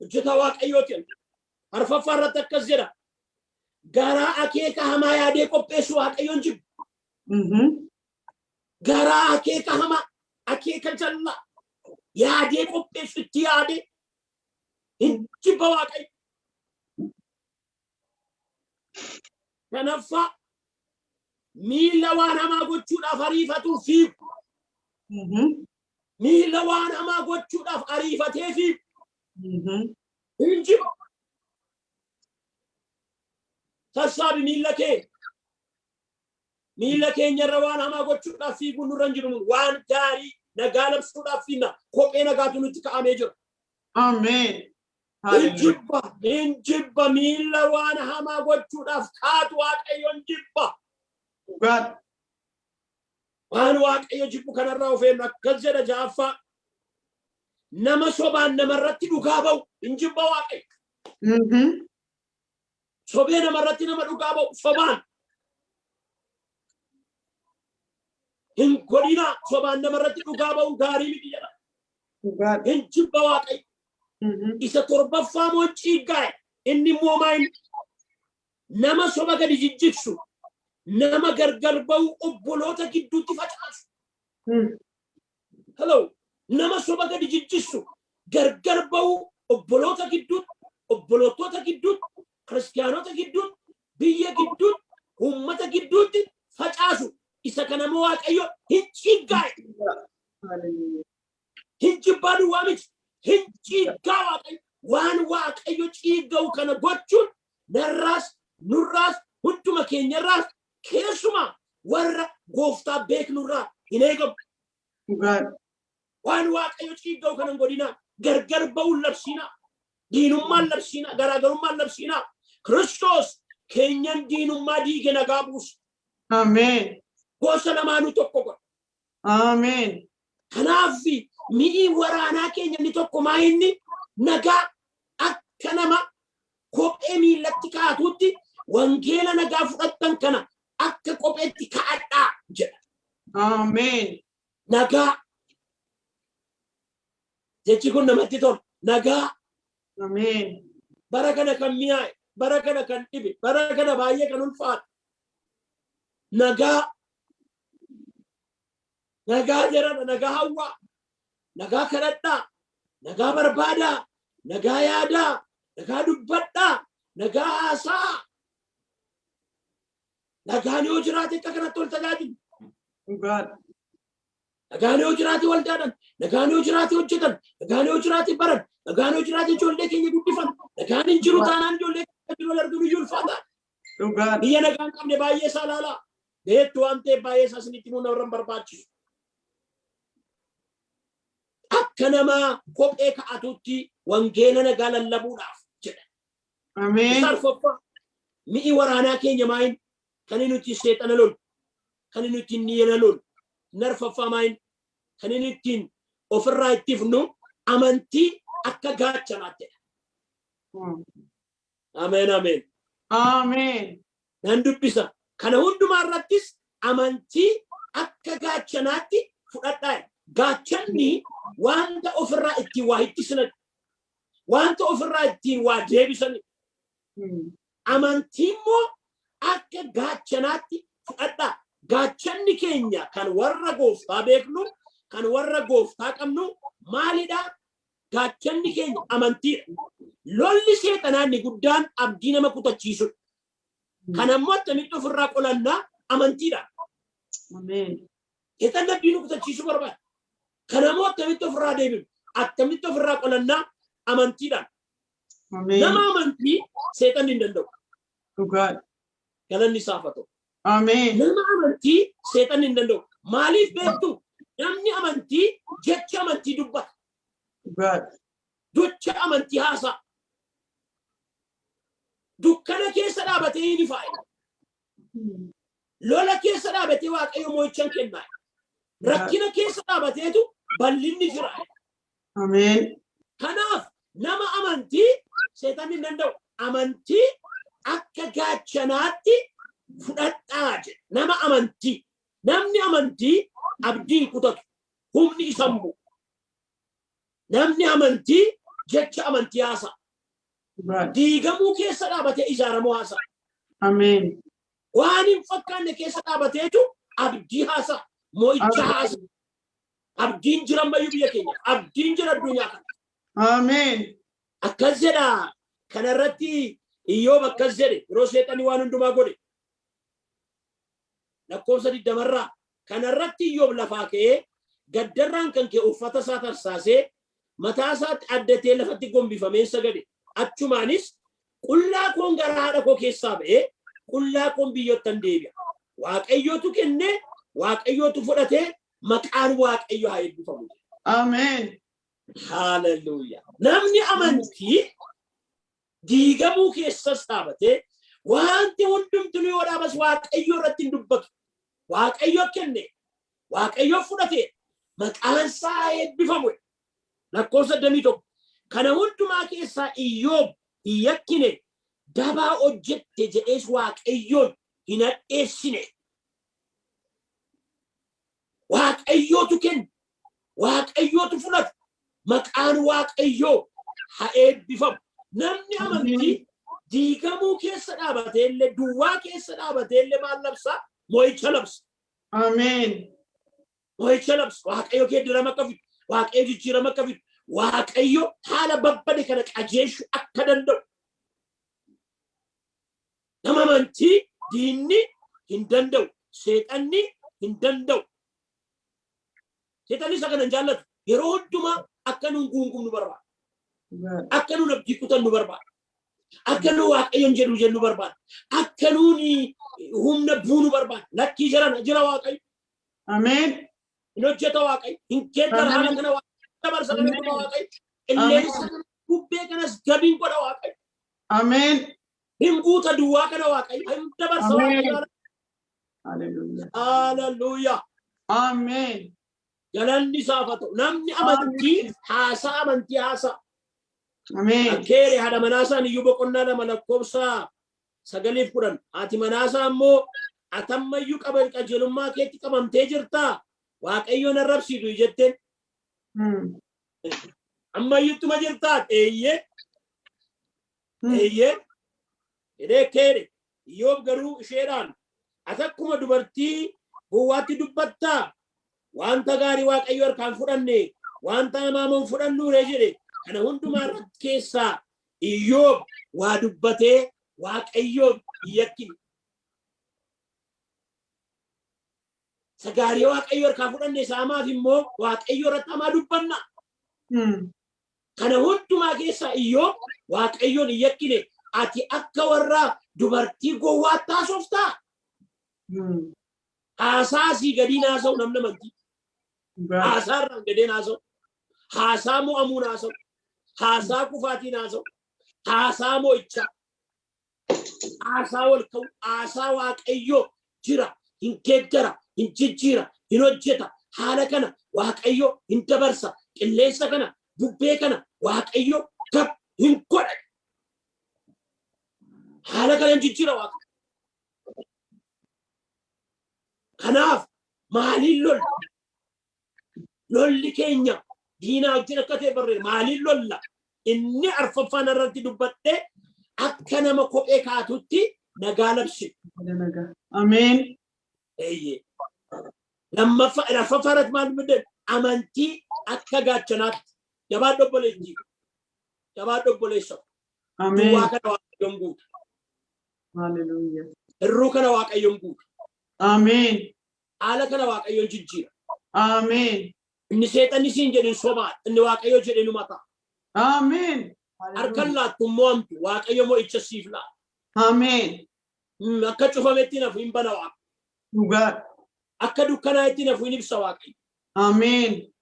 Hojjeta waaqayyootiin arfaffaa irratti akkas jedha. Garaa akeeka hamaa yaadee qopheessu waaqayyoon jibbu. Garaa akeeka hamaa akeeka jallaa yaadee qopheessu itti yaade hin jibba waaqayyo. Kanaffaa miila waan hamaa gochuudhaaf ariifatuu fiigu. Miila waan hamaa gochuudhaaf ariifatee fiigu. Hin jibba. Sassaabi miila kee. Miila keenyarra waan hamaa gochuudhaaf fiiguun nurra hin jiru. Waan gaarii nagaa labsuudhaaf fiinna. Kophee nagaatu nutti kaa'amee jira. Ameen. Hin jibba miila waan hamaa gochuudhaaf kaatu waaqayyoon jibba. Waan waaqayyo jibbu kanarraa of eegnu akkas jedha ja'affaa. Nama sobaan namarratti dhugaa ba'u hin jibba waaqayyo. Sobee namarratti nama dhugaa ba'u sobaan. Hin godhina sobaan namarratti dhugaa ba'u gaarii miti jedha. Hin jibba waaqayyo. Isa torbaffaa moo ciiggaa inni immoo maal nama soba gadi jijjigsu nama gargar ba'u obboloota gidduutti facaasu. Hello. Nama soba gadi jijjigsu gargar ba'u obboloota gidduutti obbolootota gidduutti kiristaanota gidduutti biyya gidduutti uummata gidduutti facaasu. Isa kana moo waaqayyo hin ciiggaa. Hin jibbaa duwwaa miti. Hin ciiggaa waaqayyo. Waan waaqayyo ciigga'u kana gochuun narraas nurraas hunduma keenyarraas keessumaa warra gooftaa beeknurraa hin eegamu. Waan waaqayyo ciigga'u kana godhina gargar ba'uun labsiina. Diinummaan labsiina. Garaagarummaan labsiina. Kiristoos keenyan diinummaa diige nagaa buusa. Ameen. Gosa lamaanuu tokko godha. Ameen. Kanaaf mi'i waraanaa keenya inni tokko maa inni nagaa akka nama kophee miillatti kaa'atutti wangeela nagaa fudhattan kana akka kopheetti kaa'adhaa jedha. Ameen. Nagaa. Jechi kun namatti tola. Nagaa. Ameen. Bara kana kan mi'aaye, bara kana kan dhibe, bara kana baay'ee kan ulfaatu. Nagaa. Nagaa jedhana, nagaa hawwaa, nagaa kadhadhaa, nagaa barbaadaa, nagaa yaadaa, nagaa dubbadhaa, nagaa haasaa. Nagaan yoo jiraate akka kanatti wal tajaajilu. Nagaan yoo jiraate waldaadhaan, nagaan yoo jiraate hojjetan, nagaan yoo jiraate baran, nagaan yoo jiraate ijoollee keenya guddifan, nagaan hin jiru taanaan ijoollee keenya jiru arguun iyyuu ulfaata. Biyya nagaan qabne baay'ee isaa ilaalaa. Beektu waan ta'eef baay'ee isaa isinitti himuu nama barbaachisu. Akka nama kophee ka'atutti wangeela nagaa lallabuudhaaf jedha. Ameen. Mi'i waraanaa keenya maayin kan inni nuti seexana lolu, kan inni nuti niyana lolu, narfaffaa maayin kan inni ittiin ofirraa ittifnu amantii akka gaachanaatti. Ameen ameen. Ameen. Nan dubbisa. Kana hundumaa irrattis amantii akka gaachanaatti fudhadhaa. Gaachanni wanta ofirraa ittiin waa ittisan, wanta ofirraa ittiin waa deebisan. Amantii immoo akka gaachanaatti fudhadhaa. Gaachanni keenya kan warra gooftaa beeknu, kan warra gooftaa qabnu maalidhaa? Gaachanni keenya amantiidha. Lolli seexanaa inni guddaan abdii nama kutachiisudha. Kan ammoo attamitti ofirraa qolannaa amantiidha. Ameen. Seexanni abdii nu kutachiisuu barbaada. Kan ammoo attamitti ofirraa deebinu, attamitti ofirraa qolannaa amantiidha. Nama amantii seexanni hin danda'u. Galanni isaaf haa ta'u. Ameen. Nama amantii seexanni hin danda'u. Maaliif beektu? Namni amantii jecha amantii dubbata. Jecha amantii haasa'a. Dukkana keessa dhaabatee ni faaya. Lola keessa dhaabatee Waaqayyo moo'ichaan kennaa. Rakkina keessa dhaabateetu bal'inni jira. Ameen. Kanaaf nama amantii seexanni hin danda'u. Amantii akka gaachanaatti fudhadhaa jedha. Nama amantii. Namni amantii abdii kutatu. Humni isaan bu'u. Namni amantii jecha amantii haasa'a. Diigamuu keessa dhaabatee ijaaramuu haasa'a. Ameen. Waan hin fakkaanne keessa dhaabateetu abdii haasa'a. Moo'icha haasa'a. Abdiin jira ammayyuu biyya keenya. Abdiin jira addunyaa kana. Ameen. Akkas jedha. Kanarratti Iyyoob akkas jedhe yeroo seexanni waan hundumaa godhe. Lakkoofsa 20 kanarratti Iyyoob lafaa ka'ee gaddarraan kan ka'e uffata isaa tarsaasee mataa isaatti addatee lafatti gombifamee sagade. Achumaanis qullaa koon gara haadha koo keessaa ba'ee qullaa koon biyyottan deebi'a. Waaqayyootu kennee Waaqayyootu fudhatee maqaan Waaqayyo haa eebbifamu. Ameen. Hallelujah. Namni amantii diigamuu keessas dhaabatee wanti hundumtuu yoo dhaabas Waaqayyo irratti hin dubbatu. Waaqayyo kenne, Waaqayyo fudhatee maqaan isaa eebbifamu. Lakkoofsa 21 kana hundumaa keessaa Iyyoob hin yakkine dabaa hojjette jedhees Waaqayyoon hin hadheessine. Waaqayyootu kenne, Waaqayyootu fudhata. Maqaan Waaqayyoo haa eebbifamu. Namni amantii diigamuu keessa dhaabatee illee duwwaa keessa dhaabatee illee maal labsaa? Moo'icha labsa. Ameen. Moo'icha labsa. Waaqayyo geeddarama akka fidu, Waaqayyo jijjiirama akka fidu, Waaqayyo haala babbade kana qajeelchuu akka danda'u. Nama amantii diinni hin danda'u, seexanni hin danda'u. Seexanni isa kana hin jaallatu. Yeroo hundumaa akka nuun guungumnu barbaada. Akka nuun abdii kutannu barbaada. Akka nuun Waaqayyoon jedhu jennu barbaada. Akka nuun humna buunu barbaada. Lakkii jira Waaqayyo. Ameen. Hin hojjeta Waaqayyo. Hin geeddara haala kana Waaqayyo. Dabarsa kana dhuma Waaqayyo. Qilleensa kana bubbee kanas gabiin godha Waaqayyo. Ameen. Hin guuta duwwaa kana Waaqayyo. Hin dabarsa Waaqayyo. Hallelujah. Hallelujah. Ameen. Galanni isaaf haa ta'u. Namni amantii haasaa amantii haasaa. Ameen. Akkeere haadha manaasaan Iyyoob boqonnaa 2 lakkoofsa 9-10. Haati manaasaa immoo atammayyuu qajeelummaa keetti qabamtee jirtaa? Waaqayyoon arrabsiitu jetteen. Ammayyuttuma jirtaa? Eeyyee. Eeyyee. Hidhee keere. Iyyoob garuu isheedhaan atakkuma dubartii gowwaatti dubbattaa? Wanta gaarii Waaqayyo harkaan fudhanne, wanta hamaamoon fudhannuure jedhe. Kana hundumaa irratti keessaa Iyyoob waa dubbatee Waaqayyoon yakkine. Sagaarii Waaqayyoo harkaa fudhanne saamaaf immoo Waaqayyoo irratti hamaa dubbanna. Kana hundumaa keessaa Iyyoob Waaqayyoon yakkine. Ati akka warra dubartii gowwaatti haasoftaa? Haasaasii gadi naasa'u namni amantii. Haasaarraan gadee naasa'u. Haasaa mo'amuu naasa'u. Haasaa kufaatii naasa'u. Haasaa mo'ichaa. Haasaa wal ka'u. Haasaa Waaqayyoo jira. Hin geeddara. Hin jijjiira. Hin hojjeta. Haala kana Waaqayyoo hin dabarsa. Qilleensa kana bubbee kana Waaqayyoo gab hin godha. Haala kana hin jijjiira Waaqayyo. Kanaaf maaliin lolla? Lolli keenya diinaa wajjin akka ta'e barreera. Maaliin lolla? Inni arfaffaan irratti dubbadhee akka nama kophee kaatutti nagaa labsi. Ameen. Arfaffaa irratti maal dubbadde? Amantii akka gaachanaatti. Jabaa dhobboleetti. Jabaa dhobboleessa. Ameen. Duwwaa kana Waaqayyoon guuta. Hallelujah. Irruu kana Waaqayyoon guuta. Ameen. Haala kana Waaqayyoon jijjiira. Ameen. Inni seexanni siin jedhin sobaa. Inni Waaqayyoo jedhe nu mataa. Ameen. Harkan laattu mo'amtu Waaqayyo mo'icha siif laa. Ameen. Akka cufametti nafu hin bana Waaqa. Dhugaa. Akka dukkanaa'itti nafu hin ibsa Waaqayyo. Ameen.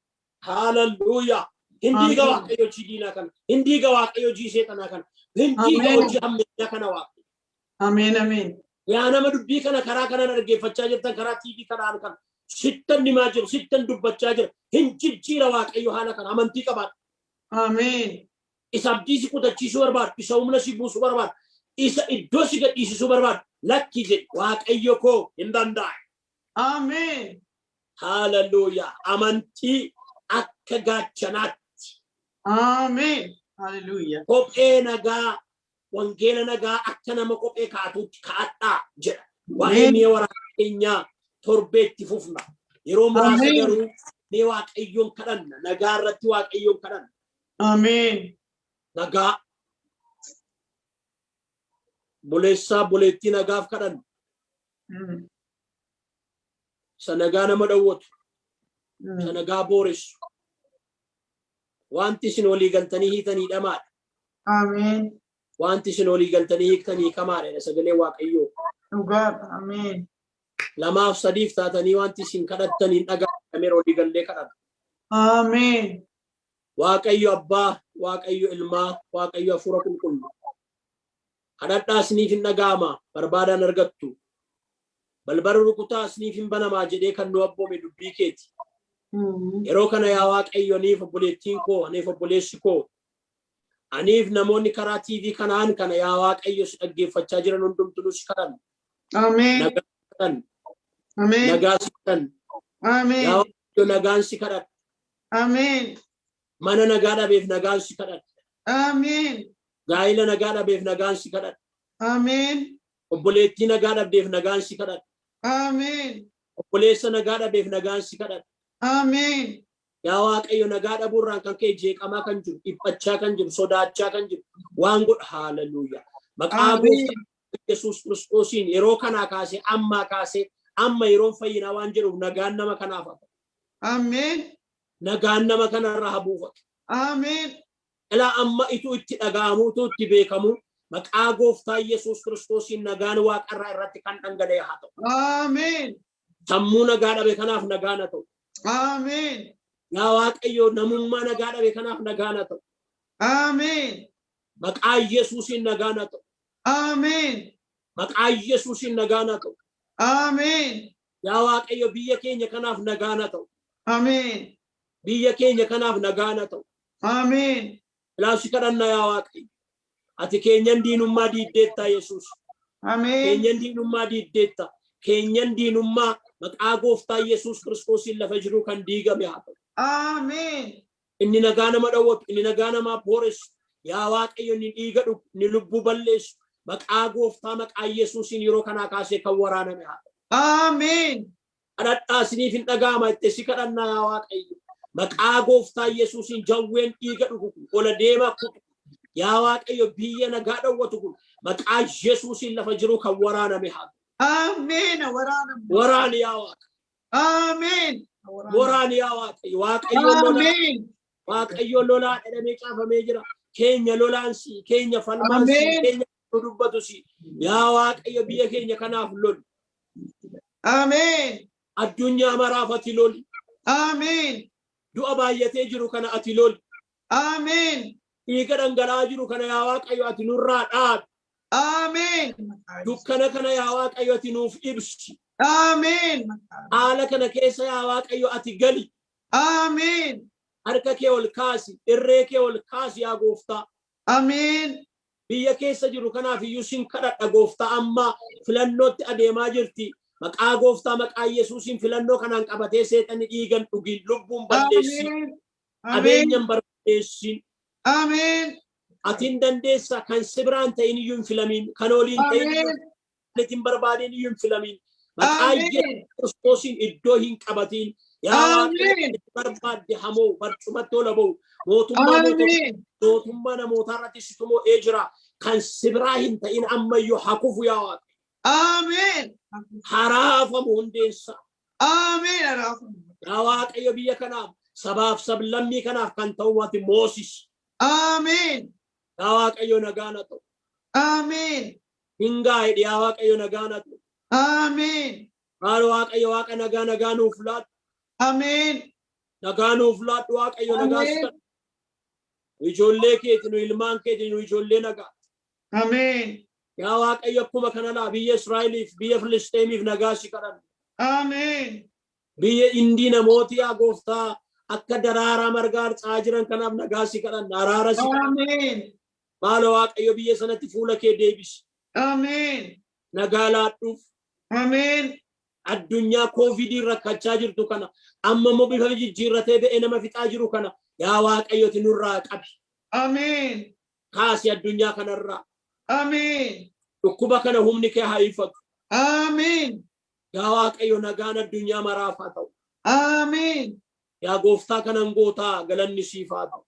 Hallelujah. Hindiiga Waaqayyo hojii diinaa kana. Hindiiga Waaqayyo hojii seexanaa kana. Hindiiga hojii hammeenyaa kana Waaqayyo. Ameen. Ameen. Yaa nama dubbii kana karaa kanaan dhaggeeffachaa jirtan karaa TV kanaan kan sittan himaa jiru sittan dubbachaa jira. Hin jijjiira Waaqayyo haala kana amantii qabaadha. Ameen. Isa abdii si kutachiisuu barbaadu. Isa humna si buusuu barbaadu. Isa iddoo si gadhiisisuu barbaadu. Lakki jedhe Waaqayyo koo hin danda'a. Ameen. Hallelujah. Amantii akka gaachanaatti. Ameen. Hallelujah. Kophee nagaa wangeela nagaa akka nama kophee kaatutti kaadhaa jedha. Waa'ee mee waraana keenyaa torbeetti fufna. Yeroo muraasa garuu mee Waaqayyoon kadhanna. Nagaa irratti Waaqayyoon kadhanna. Ameen. Nagaa. Buleessaa buleettii nagaaf kadhanna. Isa nagaa nama dhawwatu. Isa nagaa booressu. Wanti isin walii galtanii hiitanii dhamaadha. Ameen. Wanti isin walii galtanii hiiktanii kamaadha. Sagalee Waaqayyoo. Dhugaadha. Ameen. Lamaaf sadiif taatanii wanti isin kadhattanii dhagahamee walii gallee kadhata. Ameen. Waaqayyo Abbaa, Waaqayyo Ilmaa, Waaqayyo Hafuura Qulqulluu. Kadhadhaa isiniif hin dhaga'ama, barbaadaan argattu. Balbala rukutaa isiniif hin banamaa jedhee kan nu abboome dubbii keeti. Yeroo kana yaa Waaqayyo aniif obboleettiin koo, aniif obboleessi koo, aniif namoonni karaa TV kanaan kana yaa Waaqayyo si dhaggeeffachaa jiran hundumtuu si kadhanna. Ameen. Nagaa si kadhanna. Ameen. Nagaa si kadhanna. Ameen. Yaa Waaqayyo nagaan si kadhanna. Ameen. Mana nagaa dhabeef nagaan si kadhanna. Ameen. Gaa'ila nagaa dhabeef nagaan si kadhanna. Ameen. Obboleettii nagaa dhabdeef nagaan si kadhanna. Ameen. Obboleessa nagaa dhabeef nagaan si kadhanna. Ameen. Yaa Waaqayyo nagaa dhabuurraan kan ka'e jeeqamaa kan jiru, dhiphachaa kan jiru, sodaachaa kan jiru, waan godha. Hallelujah. Maqaa Gooftaa Yesuus Kiristoosiin yeroo kanaa kaasee ammaa kaasee amma yeroon fayyinaa waan jedhuuf nagaan nama kanaaf hafa. Ameen. Nagaan nama kanarraa haa buufatu. Ameen. Ilaa amma itu itti dhaga'amuutu itti beekamu maqaa Gooftaa Yesuus Kiristoosiin nagaan Waaqarraa irratti kan dhangala'e haa ta'u. Ameen. Sammuu nagaa dhabe kanaaf nagaan haa ta'u. Ameen. Yaa Waaqayyo namummaa nagaa dhabe kanaaf nagaan haa ta'u. Ameen. Maqaa Yesuusiin nagaan haa ta'u. Ameen. Maqaa Yesuusiin nagaan haa ta'u. Ameen. Yaa Waaqayyo biyya keenya kanaaf nagaan haa ta'u. Ameen. Biyya keenya kanaaf nagaan haa ta'u. Ameen. Ilaasi kadhannaa yaa Waaqayyo. Ati keenyan diinummaa diiddeetta Yesuus. Ameen. Keenyan diinummaa diiddeetta. Keenyan diinummaa maqaa Gooftaa Yesuus Kiristoosiin lafa jiru kan diigame haa ta'u. Ameen. Inni nagaa nama dhawwatu, inni nagaa namaa booressu. Yaa Waaqayyo inni dhiiga dhugu, inni lubbuu balleessu. Maqaa Gooftaa maqaa Yesuusiin yeroo kanaa kaasee kan waraaname haa ta'u. Ameen. Kadhadhaa isiniif hin dhaga'ama itti si kadhannaa yaa Waaqayyo. Maqaa Gooftaa Yesuusiin jawween dhiiga dhugu ola deema kutu. yaa waaqayyo biyya nagaa dhawwatu kun maqaa Yesuusiin lafa jiru kan waraaname haa Amen. waraan yaa waaqa Amen. waraan yaa waaqayyo lola Amen. waaqayyo lolaa dhadhamee caafamee jira keenya lolaansi keenya falmaansi Amen. keenya dubbatusi yaa waaqayyo biyya keenya kanaaf lol Amen. addunyaa maraaf ati loli Amen. du'a baay'atee jiru kana ati loli Amen. dhiiga dhangala'aa jiru kana yaa waaqayyo ati nurraa dhaabi Amen. dukkana kana yaa waaqayyo ati nuuf ibsi Amen. haala kana keessa yaa waaqayyo ati gali Amen. harka kee ol kaasi irree kee ol kaasi yaa gooftaa Amen. biyya keessa jiru kanaaf iyyuu sin kadhadha gooftaa amma filannootti adeemaa jirti maqaa gooftaa maqaa Yesuusiin filannoo kanaan qabatee seexanni dhiigan dhugin lubbuun balleessin Amen. qabeenyan barbadeessin Amen. atiin dandeessa kan sibiraan ta'in iyyuu hin filamin kan oliin ta'in iyyuu hin barbaadin iyyuu hin filamin maqaa Yesuus Kiristoosiin iddoo hin qabatin yaa waaqayyo barbaadde hamoo barcumatti ola ba'u mootummaa namootaa irratti situ mo'ee jira kan sibiraa hin ta'in ammayyuu hakufu yaa waaqayyo Amen. haraafamu hundeessa Amen. yaa waaqayyo biyya kanaaf sabaaf sablammii kanaaf kan ta'u ati Mooses Amen. yaa waaqayyo nagaan haa ta'u Amen. hingaa'e yaa waaqayyo nagaan haa ta'u Amen. maal waaqayyo waaqa nagaa nuuf laadhu Amen. nagaa nuuf laadhu waaqayyo nagaa sitan ijoollee keeti nu ilmaan keeti nu ijoollee nagaa Amen. yaa waaqayyo akkuma kana laa biyya Israa'eliif biyya Filisteemiif nagaa si kadhanna Amen. biyya Indii namooti yaa gooftaa akka daraaraa margaa harcaa jiran kanaaf nagaa si kadhanna araara si kadhanna Amen. maal waaqayyo biyya sanatti fuula kee deebisi Amen. nagaa laadhuuf Amen. addunyaa koovidii rakkachaa jirtu kana amma immoo bifa jijjiirratee ba'ee nama fixaa jiru kana yaa waaqayyooti nurraa qabi Amen. kaasi addunyaa kanarraa Amen. dhukkuba kana humni kee haa ifatu Amen. yaa waaqayyo nagaan addunyaa maraaf haa ta'u Amen. yaa gooftaa kanan gootaa galanni siif haa ta'u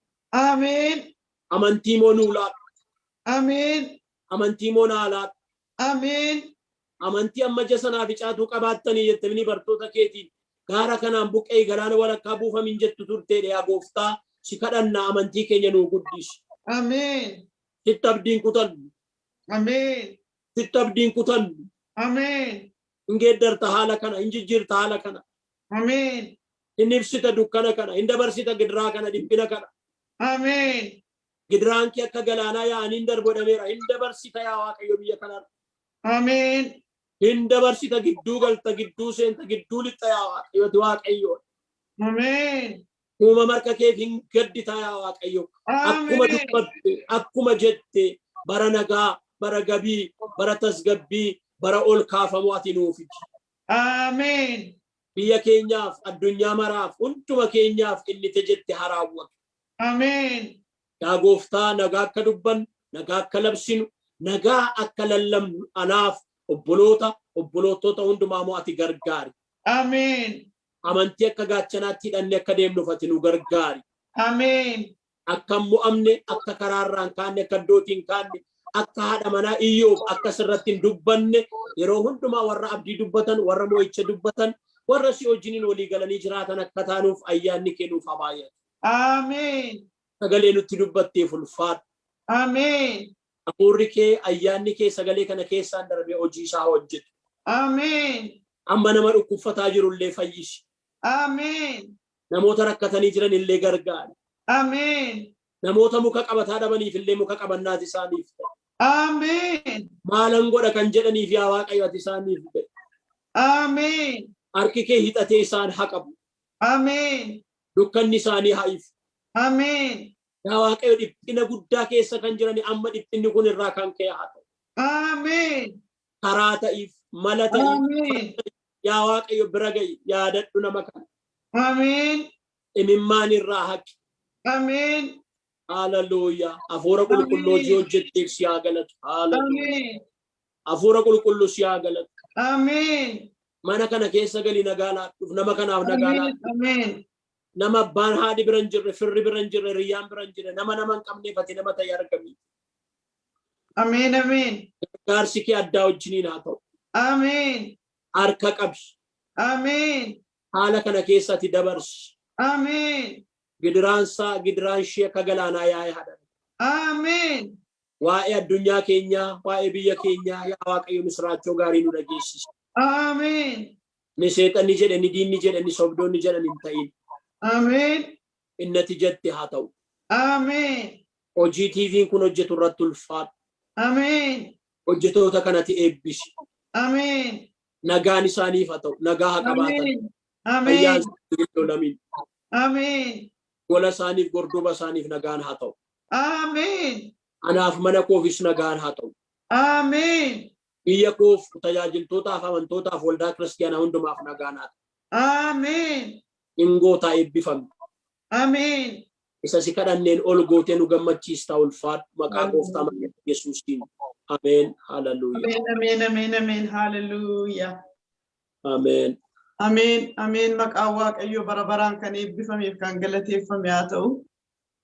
Amen. amantii moo nuu laadhu Amen. amantii moo naa laadhu Amen. amantii amma jasanaa fi caatuu qabaattanii jettanii bartoota keetiin gaara kanaan buqqee galaana walakkaa buufamin jettu turteedha yaa gooftaa si kadhanna amantii keenya nuu guddisi Amen. sitti abdiin kutannu Amen. sitti abdiin kutannu Amen. hin geeddarta haala kana hin jijjiirta haala kana Amen. hin ibsita dukkana kana hin dabarsita gidiraa kana dhiphina kana Amen. gidiraan kee akka galaanaa yaa'aniin darbodameera hin dabarsita yaa waaqayyo biyya kanarra Amen. hin dabarsita gidduu galta gidduu seenta gidduu lixxa yaa waaqayyo Amen. uumama harka keef hin gaddita yaa waaqayyo akkuma dubbatte akkuma jette bara nagaa bara gabii bara tasgabbii bara ol kaafamu ati nuufi Amen. biyya keenyaaf addunyaa maraaf hunduma keenyaaf inni jette haa raawwatu Amen. yaa gooftaa nagaa akka dubbannu nagaa akka labsinu nagaa akka lallabnu anaaf obbolootota hundumaa moo ati gargaari Amen. amantii akka gaachanaatti hidhanne akka deemnuuf ati nu gargaari Amen. akka mo'amne akka karaarraan kaanne akka iddootiin kaanne akka haadha manaa Iyyoob akka sirratti hin dubbanne yeroo hundumaa warra abdii dubbatan warra mo'icha dubbatan warra si wajjiniin walii galanii jiraatan akka taanuuf ayyaanni kee nuuf haa baay'atu. Amen. Sagalee nutti dubbatteef ulfaadhu. Amen. Hafuurri kee ayyaanni kee sagalee kana keessaan darbee hojii isaa hojjetu. Amen. Amma nama dhukkubfataa jirullee fayyisi. Amen. Namoota rakkatanii jiran illee gargaari. Amen. Namoota muka qabataa dhabaniif illee muka qabannaati isaaniif ta'e. Amen. Maalan godha kan jedhaniif yaa Waaqayyo ati isaaniif ta'e. Amen. Harki kee hixatee isaan haa qabu. Amen. Dukkanni isaanii haa ifu. Amen. Yaa Waaqayyo dhiphina guddaa keessa kan jiran amma dhiphinni kun irraa kan ka'e haa ta'u. Amen. Karaa ta'iif mala ta'iif Amen. yaa Waaqayyo bira ga'i yaadadhu nama kana. Amen. Imimmaan irraa haqi. Amen. Hallelujah. Hafuura qulqulluu hojii hojjetteef si haa galatu. Hallelujah. Amen. Hafuura qulqulluu si haa galatu. Amen. Mana kana keessa gali nagaa laadhuuf nama kanaaf nagaa laadhuuf. Amen. nama abbaan haadhi bira hin jirre, firri bira hin jirre, riyyaan bira hin jirre, nama hin qabneefate nama ta'e argami. Ameen ameen. Gargaarsi kee addaa wajjiniin haa ta'u. Ameen. Harka qabi. Ameen. Haala kana keessatti dabarsi. Ameen. Gidiraan ishee akka galaanaa yaa'ee haadha. Ameen. Waa'ee addunyaa keenyaa, waa'ee biyya keenyaa, yaa Waaqayyo misraachoo gaarii nu dhageessisi. Ameen. Ni seexanni jedhe, ni diinni jedhe, ni sobdoonni jedhan hin ta'in. Ameen. Innati jette haa ta'u. Ameen. Hojii TV'n kun hojjetu irratti ulfaadhu. Ameen. Hojjetoota kanatti eebbisi. Ameen. Nagaan isaaniif haa ta'u. Nagaa haa qabaatan. Ameen. Fayyaan isaaniif lolamin. Ameen. Gola isaaniif, gordoba isaaniif nagaan haa ta'u. Ameen. Anaaf mana koofis nagaan haa ta'u. Ameen. Biyya koof tajaajiltootaaf, amantootaaf, waldaa kiristaanaa hundumaaf nagaan haa ta'u. Ameen. Ingootaa eebbifame. Ameen. Isa si kadhanneen ol gootee nu gammachiistaa ulfaadhu. Maqaa gooftaa Yesuusiin. Ameen. Hallelujah. Ameen. Ameen. Ameen. Hallelujah. Ameen. Ameen. Ameen. Maqaa Waaqayyo bara baraan kan eebbifameef kan galateeffame haa ta'u.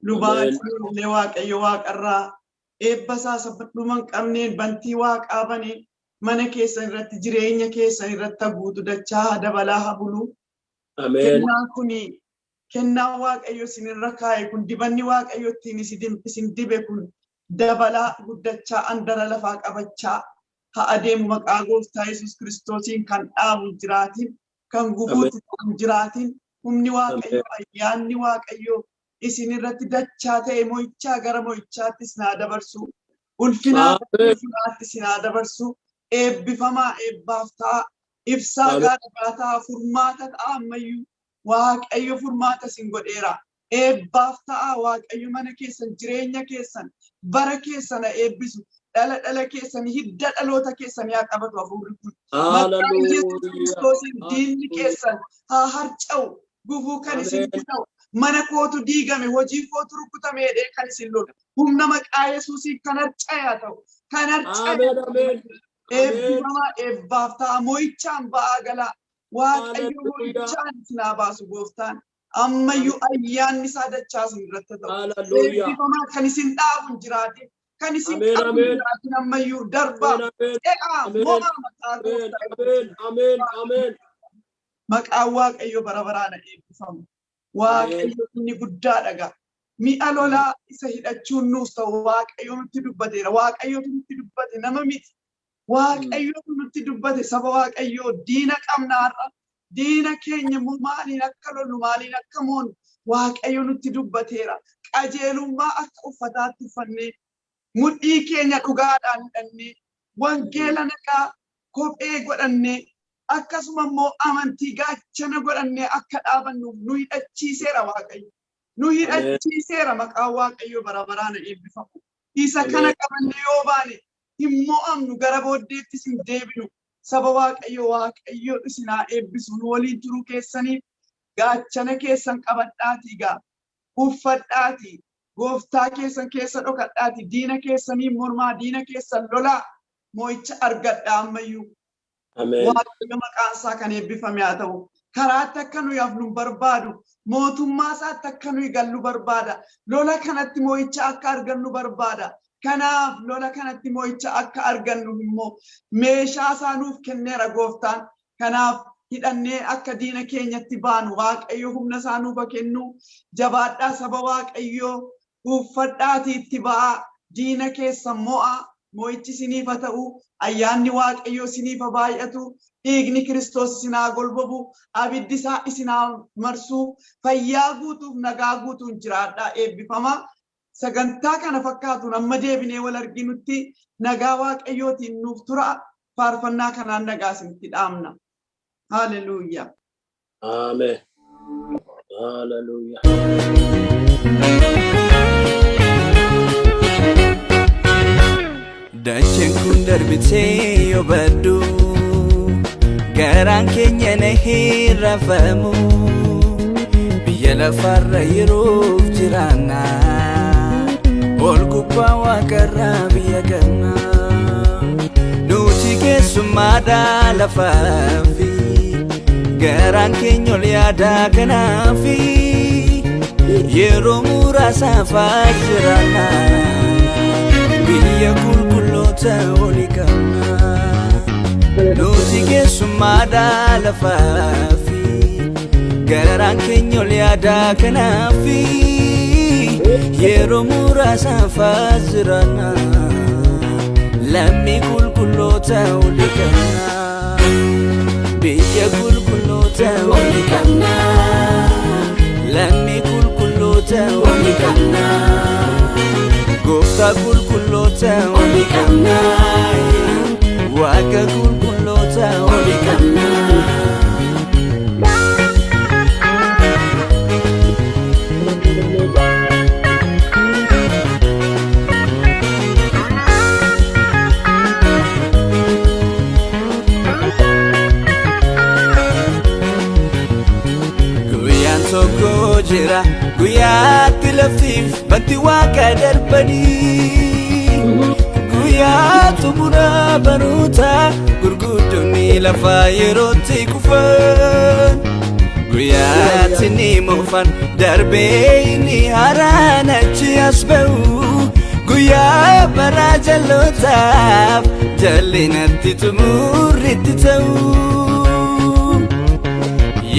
Lubaan illee Waaqayyo waaqarraa eebba isaa sabbatuma hin qabneen bantii waaqaa baneen mana keessan irratti jireenya keessan irratti guutu dachaa dabalaa haa bulu. Ameen. Kennaan kuni kennaan Waaqayyo isinirra kaa'e kun dibanni Waaqayyo ittiin isin dibe kun dabalaa guddachaa andara lafaa qabachaa haa adeemu maqaa gooftaa Yesuus Kiristoosiin kan dhaabu jiraatiin kan gubuutti jiraatiin humni Waaqayyo ayyaanni Waaqayyo isin irratti dachaa ta'e mo'ichaa gara mo'ichaattis naa dabarsu ulfinaattis naa dabarsu eebbifamaa eebbaaf ta'a ibsaa gaarii ta'a furmaata ta'a ammayyuu Waaqayyo furmaata isin godheera eebbaaf ta'a Waaqayyo mana keessan jireenya keessan bara keessan eebbisu dhala keessan hidda dhaloota keessan yaa qabatu hafuurri kun maqaan Yesuus Kiristoosiin diinni keessan haa harca'u gufuu kan isin ta'u mana kootu diigame hojii kootu rukutame kan isin lolu humna maqaa Yesuusii kan harca'aa ta'u kan harca'aa eebbifamaa eebbaaf ta'a mo'ichaan ba'aa galaa Waaqayyo mo'ichaan isin baasu gooftaan ammayyuu ayyaanni isaa dachaa isin irratti ta'u eebbifamaa kan isin dhaabu jiraate kan isin qabu jiraate ammayyuu darbaa ee'aa mo'aa maqaa gooftaa Ameen. Maqaan Waaqayyo bara baraan eebbifamu. Waaqayyo inni guddaa dhaga. Mi'a lolaa isa hidhachuun nuus ta'u Waaqayyo nutti dubbateera. Waaqayyo nutti dubbate nama miti. Waaqayyo nutti dubbate saba Waaqayyo diina qabnaarra. Diina keenya maaliin akka lollu maaliin akka moonu Waaqayyo nutti dubbateera. Qajeelummaa akka uffataatti uffannee mudhii keenya dhugaadhaan hidhannee wangeela nagaa kophee godhannee akkasuma immoo amantii gaachana godhannee akka dhaabannuuf nu hidhachiiseera Waaqayyo. Nu hidhachiiseera maqaan Waaqayyo bara baraan eebbifamu. Isa kana qabannee yoo baane hin mo'amnu gara booddeettis hin deebinu. Saba Waaqayyo isinaa eebbisu nu waliin turuu keessaniif gaachana keessan qabadhaatii gaa uffadhaatii gooftaa keessan keessa dhokadhaatii diina keessanii mormaa diina keessan lolaa mo'icha argadhaa ammayyuu. Waaqayyo maqaan isaa kan eebbifame haa ta'u. Karaatti akka nuyi hafnu barbaadu. Mootummaa isaatti akka nuyi gallu barbaada. Lola kanatti mo'icha akka argannu barbaada. Kanaaf lola kanatti mo'icha akka argannu immoo meeshaa isaa nuuf kenneera gooftaan. Kanaaf hidhannee akka diina keenyatti baanu Waaqayyo humna isaa nuuf kennu. Jabaadhaa saba Waaqayyoo uffadhaatii itti ba'aa diina keessan mo'aa. Mo'ichi isiniif haa ta'u ayyaanni Waaqayyo isiniif haa baay'atu dhiigni Kiristoos isinaa golbobu abiddi isaa isinaa marsu fayyaa guutuuf nagaa guutuun jiraadhaa eebbifamaa sagantaa kana fakkaatuun amma deebinee wal arginutti nagaa Waaqayyootiin nuuf tura faarfannaa kanaan nagaa isinitti dhaamna. Hallelujah. Amen. Hallelujah. Dacheen kun darbitee yoo baddu garaan keenya na hin rafamu biyya lafarra yeroof jiraanna ol gubbaa waaqarraa biyya ganna nuti keessummaadhaa lafaafi garaan keenya ol yaadaa kanaafi yeroo muraasaaf jiraanna biyya qulqulloota olii qabna nuti keessummaadhaa lafaafi garaan keenya ol yaadaa kanaafi yeroo muraasaaf jiraanna lammii qulqulloota olii qabna biyya qulqulloota olii qabna lammii qulqulloota olii qabna gooftaa qulqulloota olii qabna waaqa qulqulloota olii qabna. Tokko jira guyyaatti laftiif banti waaqa darbanii guyyaa xumura baroota gurguddoonni lafaa yerootti kufan guyyaatti ni moofan darbee inni haaraan achi as ba'u guyyaa bara jalootaaf jallinatti xumurritti ta'u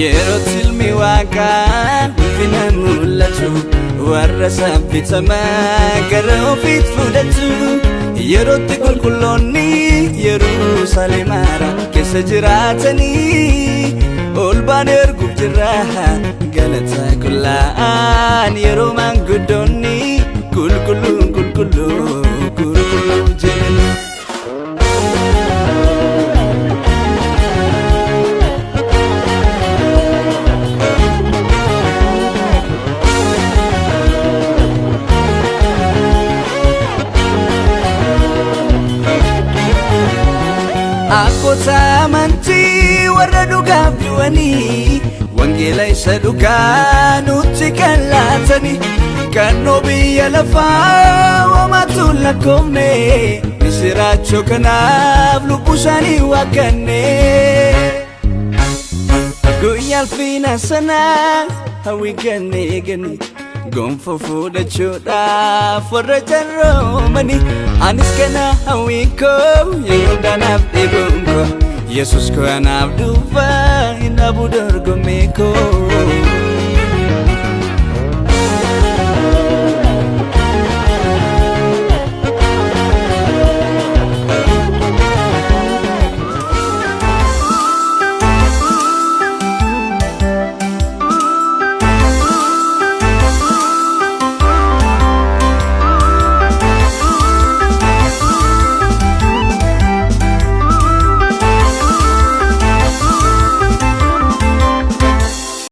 yerootti ilmi waaqaa ulfina mul'atu warra saffitamaa gara ofiit fudhatu yerootti qulqulloonni Yerusaalem keessa jiraatanii ol baan erguuf jirra galata qullaan yeroo maanguddoonni qulqulluun qulqulluu qulqulluu jedhu. Akkota amantii warra dhugaaf du'anii wangeela isa dhugaa nutti kan laatanii kannoo biyya lafaa homaatu lakkoofne misiraachoo kanaaf lubbuu isaanii waaqanne guyyaa ulfina sanaa hawwii gannee ganni gonfoo fudhachuudhaaf warra jarroomanii anis kana hawwii koo yeroo danaaf dhibuun koo Yesus koo anaaf dhufa hin dhabu dorgommii koo.